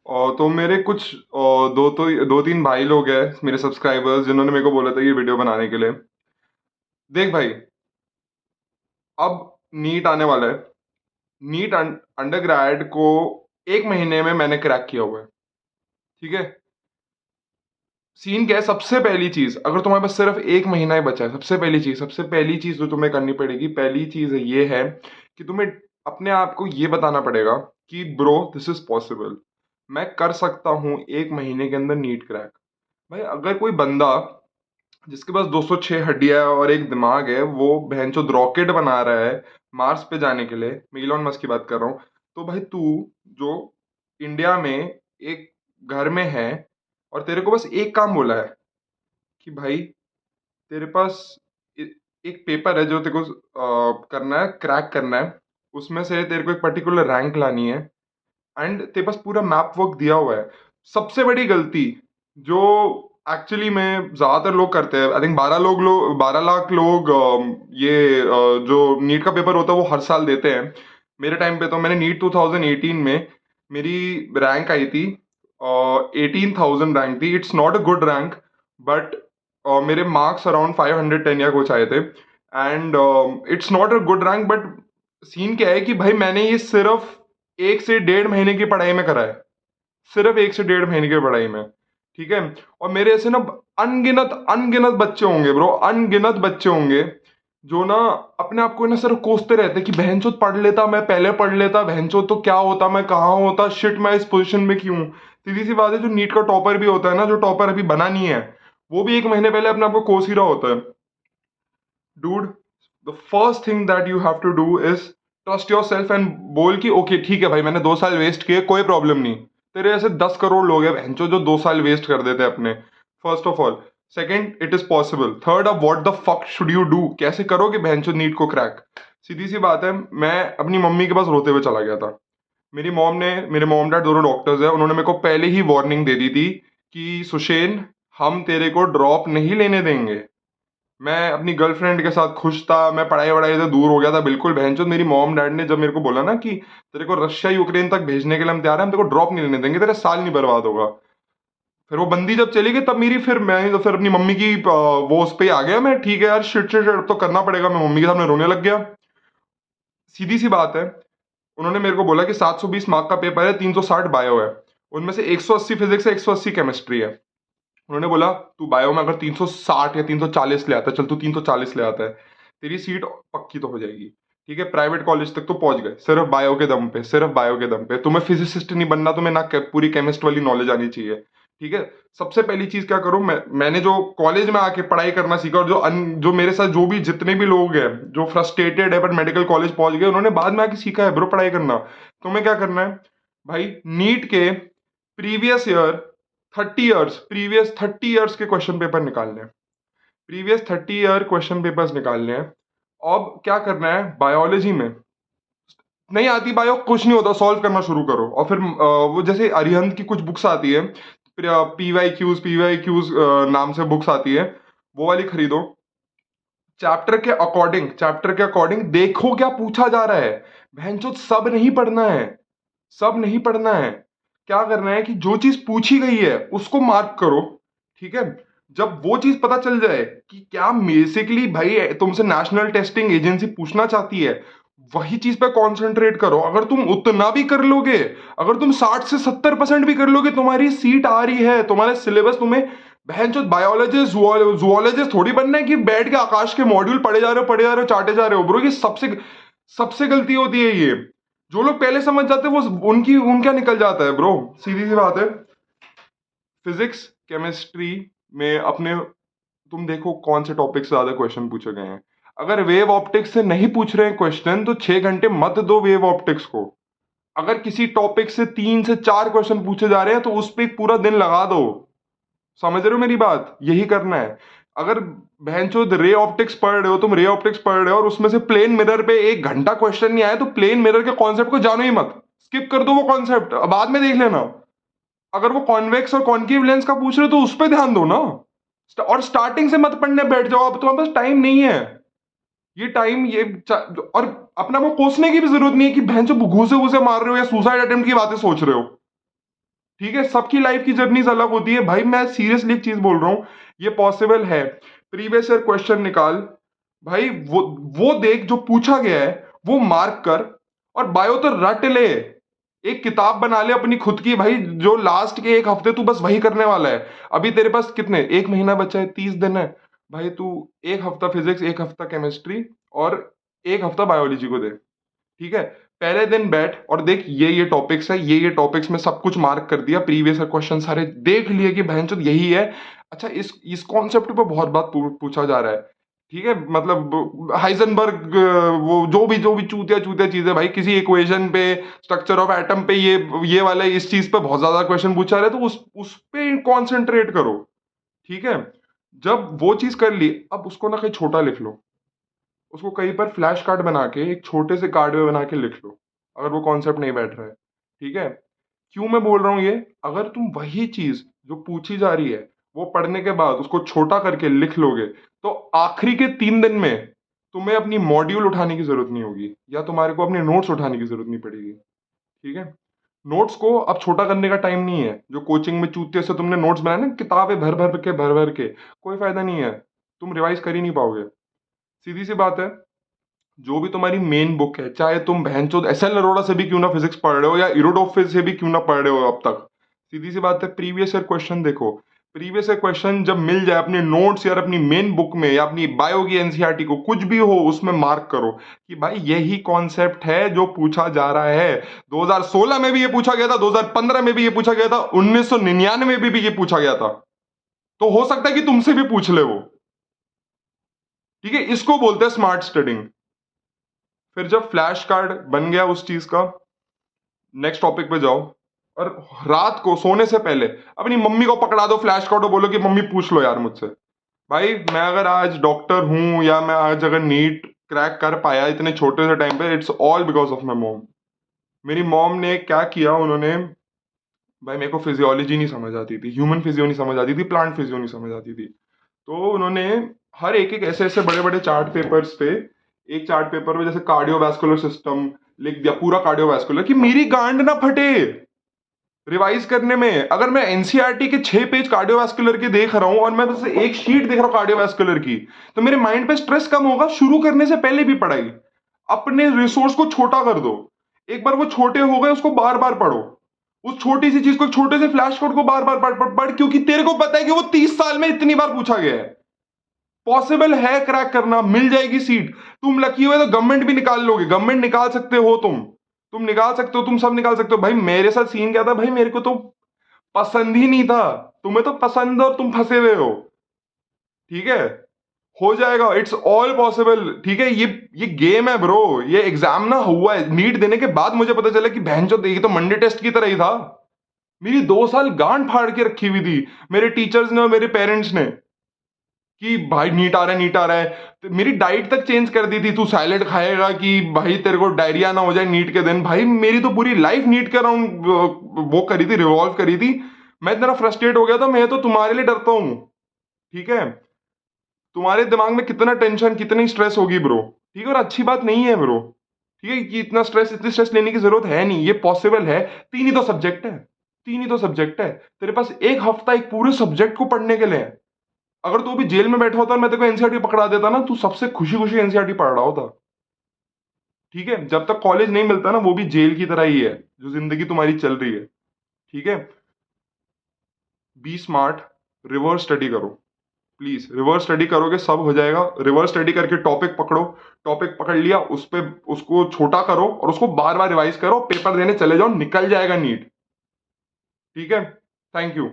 और तो मेरे कुछ दो तीन भाई लोग हैं मेरे सब्सक्राइबर्स जिन्होंने मेरे को बोला था ये वीडियो बनाने के लिए। देख भाई, अब नीट आने वाला है। नीट अंडर ग्रेड को एक महीने में मैंने क्रैक किया हुआ है। ठीक है। सीन क्या है? सबसे पहली चीज, अगर तुम्हारे पास सिर्फ एक महीना ही बचा है, सबसे पहली चीज जो तुम्हें करनी पड़ेगी, पहली चीज ये है कि तुम्हें अपने आप को ये बताना पड़ेगा कि ब्रो दिस इज पॉसिबल। मैं कर सकता हूं एक महीने के अंदर नीट क्रैक। भाई, अगर कोई बंदा जिसके पास 206 हड्डियां है और एक दिमाग है, वो बहनचोद रॉकेट बना रहा है मार्स पे जाने के लिए, मैं इलॉन मस्क की बात कर रहा हूँ। तो भाई तू, जो इंडिया में एक घर में है और तेरे को बस एक काम बोला है कि भाई तेरे पास ए- एक पेपर है जो तेरे को करना है, क्रैक करना है। उसमें से तेरे को एक पर्टिकुलर रैंक लानी है एंड तेरे पास पूरा मैप वर्क दिया हुआ है। सबसे बड़ी गलती जो एक्चुअली में ज्यादातर लोग करते हैं, आई थिंक 12 लाख लोग जो नीट का पेपर होता है वो हर साल देते हैं। मेरे टाइम पे तो मैंने नीट 2018 में मेरी रैंक आई थी, 18,000 रैंक थी। It's not a good rank, but मेरे मार्क्स अराउंड 510 या कुछ आए थे। And it's not a good rank, but scene क्या है कि भाई मैंने ये सिर्फ 1 से 1.5 महीने की पढ़ाई में करा है। सिर्फ 1 से 1.5 महीने की पढ़ाई में। ठीक है। और मेरे ऐसे ना अनगिनत अनगिनत बच्चे होंगे ब्रो, अनगिनत बच्चे होंगे जो ना अपने आप को ना सिर्फ कोसते रहते कि बहनचोद पढ़ लेता, मैं पहले पढ़ लेता, बहनचोद तो क्या होता, मैं कहाँ होता, शिट मैं इस पोजीशन में क्यों। सीधी सी बात है, जो नीट का टॉपर भी होता है ना, जो टॉपर अभी बना नहीं है, वो भी एक महीने पहले अपने आप को कोस ही रहा होता है। Dude, the first thing that you have to do is trust yourself and बोल कि ओके ठीक है भाई, मैंने 2 साल वेस्ट किए, कोई प्रॉब्लम नहीं। तेरे ऐसे 10 करोड़ लोग हैं बहनचो जो 2 साल वेस्ट कर देते हैं अपने। First of all. Second, it is possible. Third, अब what the fuck should you do, कैसे करोगे बहनचो नीट को क्रैक। सीधी सी बात है, मैं अपनी मम्मी के पास रोते हुए चला गया था। मेरे मॉम डैड दोनों डॉक्टर्स हैं, उन्होंने मेरे को पहले ही वार्निंग दे दी थी कि सुशेन, हम तेरे को ड्रॉप नहीं लेने देंगे। मैं अपनी गर्लफ्रेंड के साथ खुश था, मैं पढ़ाई वढ़ाई से दूर हो गया था बिल्कुल। बहनचोद मेरी मॉम डैड ने जब मेरे को बोला ना कि तेरे को रशिया यूक्रेन तक भेजने के लिए हम तैयार हैं, हम तेरे को ड्रॉप नहीं लेने देंगे, तेरा साल नहीं बर्बाद होगा। फिर वो बंदी जब चली गई तब मेरी फिर मैं तो फिर अपनी मम्मी की वो उस पे आ गया मैं, ठीक है यार, शिट शिट शिट, अब तो करना पड़ेगा। मैं मम्मी के सामने रोने लग गया। सीधी सी बात है, उन्होंने मेरे को बोला कि 720 मार्क का पेपर है, 360 बायो है, उनमें से 180 फिजिक्स है, 180 केमिस्ट्री है। उन्होंने बोला तू बायो में अगर 360 या 340 ले आता है, चल तू 340 ले आता है, तेरी सीट पक्की तो हो जाएगी। ठीक है। प्राइवेट कॉलेज तक तो पहुंच गए सिर्फ बायो के दम पे, सिर्फ बायो के दम पे। तुम्हें फिजिसिस्ट नहीं बनना, तुम्हें ना पूरी केमिस्ट वाली नॉलेज आनी चाहिए। ठीक है। सबसे पहली चीज क्या करूं मैंने जो कॉलेज में आके पढ़ाई करना सीखा, और जो मेरे साथ जो भी जितने भी लोग हैं जो फ्रस्ट्रेटेड है बट मेडिकल कॉलेज पहुंच गए, उन्होंने बाद में आके सीखा है ब्रो पढ़ाई करना। तुम्हें क्या करना है भाई, नीट के प्रीवियस ईयर 30 ईयर्स के क्वेश्चन पेपर निकालने हैं। प्रीवियस 30 ईयर क्वेश्चन पेपर्स निकालने हैं। अब क्या करना है, बायोलॉजी में नहीं आती बायो, कुछ नहीं होता, सॉल्व करना शुरू करो। और फिर वो जैसे अरिहंत की कुछ बुक्स आती है, पी वाई क्यूज नाम से बुक्स आती है, वो वाली खरीदो। चैप्टर के अकॉर्डिंग देखो क्या पूछा जा रहा है। बहनचोद सब नहीं पढ़ना है, सब नहीं पढ़ना है। क्या करना है कि जो चीज पूछी गई है उसको मार्क करो। ठीक है। जब वो चीज पता चल जाए कि क्या बेसिकली भाई तुमसे नेशनल टेस्टिंग एजेंसी पूछना चाहती है, वही चीज पे कंसंट्रेट करो। अगर तुम उतना भी कर लोगे, अगर तुम 60 से 70% भी कर लोगे, तुम्हारी सीट आ रही है, तुम्हारे सिलेबस तुम्हें। बहन चो बायोलॉजिस्ट जुआलॉजिस्ट थोड़ी बनना है कि बैठ के आकाश के मॉड्यूल पढ़े जा रहे हो चाटे जा रहे हो ब्रो। ये सबसे सबसे गलती होती है ये। जो लोग पहले समझ जाते हैं वो उनकी उनका निकल जाता है ब्रो। सीधी सी बात है। फिजिक्स केमिस्ट्री में अपने, तुम देखो कौन से टॉपिक से ज्यादा क्वेश्चन पूछे गए हैं। अगर वेव ऑप्टिक्स से नहीं पूछ रहे हैं क्वेश्चन, तो 6 घंटे मत दो वेव ऑप्टिक्स को। अगर किसी टॉपिक से 3 से 4 क्वेश्चन पूछे जा रहे हैं तो उस पर एक पूरा दिन लगा दो। समझ रहे हो मेरी बात, यही करना है। अगर बहनचोद रे ऑप्टिक्स पढ़ रहे हो, तुम रे ऑप्टिक्स पढ़ रहे हो और उसमें से प्लेन मिरर पे 1 घंटा क्वेश्चन नहीं आया, तो प्लेन मिरर के कॉन्सेप्ट को जानो ही मत, स्किप कर दो वो कॉन्सेप्ट, बाद में देख लेना। अगर वो कॉन्वेक्स और कॉन्केव लेंस का पूछ रहे हो तो उस पर ध्यान दो ना। और स्टार्टिंग से मत पढ़ने बैठ जाओ, अब तुम्हारे पास टाइम नहीं है। ये टाइम ये और अपना वो कोसने की भी जरूरत नहीं है कि बहन जो घूसे घूसे मार रहे हो या सुसाइड अटेम्प्ट की बातें सोच रहे हो। ठीक है, सबकी लाइफ की जर्नीज अलग होती है भाई, मैं सीरियसली एक चीज बोल रहा हूँ, ये पॉसिबल है। प्रीवियस ईयर क्वेश्चन निकाल भाई, वो देख जो पूछा गया है, वो मार्क कर, और बायो तो रट ले, एक किताब बना ले अपनी खुद की भाई, जो लास्ट के एक हफ्ते तू बस वही करने वाला है। अभी तेरे पास कितने, एक महीना बचा है, 30 दिन है भाई, तू एक हफ्ता फिजिक्स, एक हफ्ता केमिस्ट्री, और एक हफ्ता बायोलॉजी को दे। ठीक है, पहले दिन बैठ और देख, ये टॉपिक्स है, ये टॉपिक्स में सब कुछ मार्क कर दिया, प्रीवियस क्वेश्चन सारे देख लिए कि भैंचोद यही है। अच्छा, इस कॉन्सेप्ट पे बहुत बात पूछा जा रहा है। ठीक है, मतलब हाइजनबर्ग, वो जो भी चूतिया चूतिया चीजें भाई, किसी इक्वेशन पे, स्ट्रक्चर ऑफ एटम पे, ये वाला इस चीज पे बहुत ज्यादा क्वेश्चन पूछा रहे, तो उस पे कॉन्सेंट्रेट करो। ठीक है, जब वो चीज कर ली, अब उसको ना कहीं छोटा लिख लो, उसको कहीं पर फ्लैश कार्ड बना के, एक छोटे से कार्ड में बना के लिख लो, अगर वो कॉन्सेप्ट नहीं बैठ रहा है। ठीक है, क्यों मैं बोल रहा हूं ये, अगर तुम वही चीज जो पूछी जा रही है, वो पढ़ने के बाद उसको छोटा करके लिख लोगे, तो आखिरी के 3 दिन में तुम्हें अपनी मॉड्यूल उठाने की जरूरत नहीं होगी, या तुम्हारे को अपने नोट्स उठाने की जरूरत नहीं पड़ेगी। ठीक है, नोट्स को अब छोटा करने का टाइम नहीं है। जो कोचिंग में चूतिया से तुमने नोट्स बनाए ना, किताबें भर भर के, कोई फायदा नहीं है, तुम रिवाइज कर ही नहीं पाओगे। सीधी सी बात है, जो भी तुम्हारी मेन बुक है, चाहे तुम बहनचोद एस एल अरोड़ा से भी क्यों ना फिजिक्स पढ़ रहे हो, या इरोडोफिस से भी क्यों ना पढ़ रहे हो अब तक, सीधी सी बात है, प्रीवियस ईयर क्वेश्चन देखो। प्रीवियस ईयर क्वेश्चन जब मिल जाए अपने नोट्स या अपनी मेन बुक में, या अपनी बायो की एनसीईआरटी को, कुछ भी हो उसमें मार्क करो कि भाई यही कॉन्सेप्ट है जो पूछा जा रहा है। 2016 में भी ये पूछा गया था, 2015 में भी ये पूछा गया था, 1999 में भी ये पूछा गया था, तो हो सकता है कि तुमसे भी पूछ ले वो। ठीक है, इसको बोलते हैं स्मार्ट स्टडिंग। फिर जब फ्लैश कार्ड बन गया उस चीज का, नेक्स्ट टॉपिक पे जाओ, और रात को सोने से पहले अपनी मम्मी को पकड़ा दो फ्लैश कार्ड और बोलो कि मम्मी पूछ लो यार मुझसे, भाई मैं अगर आज डॉक्टर हूं, या मैं आज अगर नीट क्रैक कर पाया इतने छोटे से टाइम पे, it's all because of my mom. मेरी मॉम ने क्या किया, उन्होंने, भाई मेरे को फिजियोलॉजी नहीं समझ आती थी, ह्यूमन फिजियो नहीं समझ आती थी, प्लांट फिजियो नहीं समझ आती थी, तो उन्होंने हर एक एक ऐसे ऐसे बड़े बड़े चार्ट पेपर्स पे, एक चार्ट पेपर में जैसे कार्डियोवैस्कुलर सिस्टम लिख दिया, पूरा कार्डियोवैस्कुलर, कि मेरी गांड ना फटे रिवाइज करने में। अगर मैं एनसीईआरटी के 6 पेज कार्डियोवैस्कुलर के देख रहा हूं, और मैं बस एक शीट देख रहा हूं कार्डियोवैस्कुलर की, तो मेरे माइंड पे स्ट्रेस कम होगा शुरू करने से पहले भी पढ़ाई। अपने रिसोर्स को छोटा कर दो, एक बार वो छोटे हो गए उसको बार बार पढ़ो, उस छोटी सी चीज को, छोटे से फ्लैश कोड को बार बार पढ़, क्योंकि तेरे को पता है कि वो 30 साल में इतनी बार पूछा गया है। पॉसिबल है क्रैक करना, मिल जाएगी सीट। तुम लकी हुए तो गवर्नमेंट भी निकाल लोगे, गवर्नमेंट निकाल सकते हो तुम निकाल सकते हो, तुम सब निकाल सकते हो भाई। मेरे साथ सीन क्या था भाई, मेरे को तो पसंद ही नहीं था, तुम्हें तो पसंद है और तुम फंसे हुए हो। ठीक है, हो जाएगा, इट्स ऑल पॉसिबल। ठीक है, ये गेम है ब्रो, ये एग्जाम ना हुआ है, नीट देने के बाद मुझे पता चला कि बहन जो देखी तो मंडे टेस्ट की तरह ही था। मेरी 2 साल गांड फाड़ के रखी हुई थी मेरे टीचर्स ने और मेरे पेरेंट्स ने, कि भाई नीट आ रहा है, नीट आ रहा है। तो मेरी डाइट तक चेंज कर दी थी, तू सैलेड खाएगा कि भाई तेरे को डायरिया ना हो जाए नीट के दिन। भाई मेरी तो पूरी लाइफ नीट के अराउंड वो करी थी, रिवॉल्व करी थी। मैं इतना फ्रस्ट्रेट हो गया था, मैं तो तुम्हारे लिए डरता हूं। ठीक है, तुम्हारे दिमाग में कितना टेंशन, कितनी स्ट्रेस होगी ब्रो। ठीक है, और अच्छी बात नहीं है ब्रो। ठीक है, कि इतनी स्ट्रेस लेने की जरूरत है नहीं, ये पॉसिबल है। 3 ही तो सब्जेक्ट है, 3 ही तो सब्जेक्ट है, तेरे पास एक हफ्ता एक पूरे सब्जेक्ट को पढ़ने के लिए है। अगर तू अभी जेल में बैठा होता और मैं तेरे को एनसीईआरटी पकड़ा देता ना, तू सबसे खुशी खुशी एनसीईआरटी पढ़ रहा होता। ठीक है, जब तक कॉलेज नहीं मिलता ना, वो भी जेल की तरह ही है, जो जिंदगी तुम्हारी चल रही है। ठीक है, बी स्मार्ट, रिवर्स स्टडी करो, प्लीज रिवर्स स्टडी करोगे सब हो जाएगा। रिवर्स स्टडी करके टॉपिक पकड़ो, टॉपिक पकड़ लिया, उस पे उसको छोटा करो और उसको बार बार रिवाइज करो, पेपर देने चले जाओ, निकल जाएगा नीट। ठीक है, थैंक यू।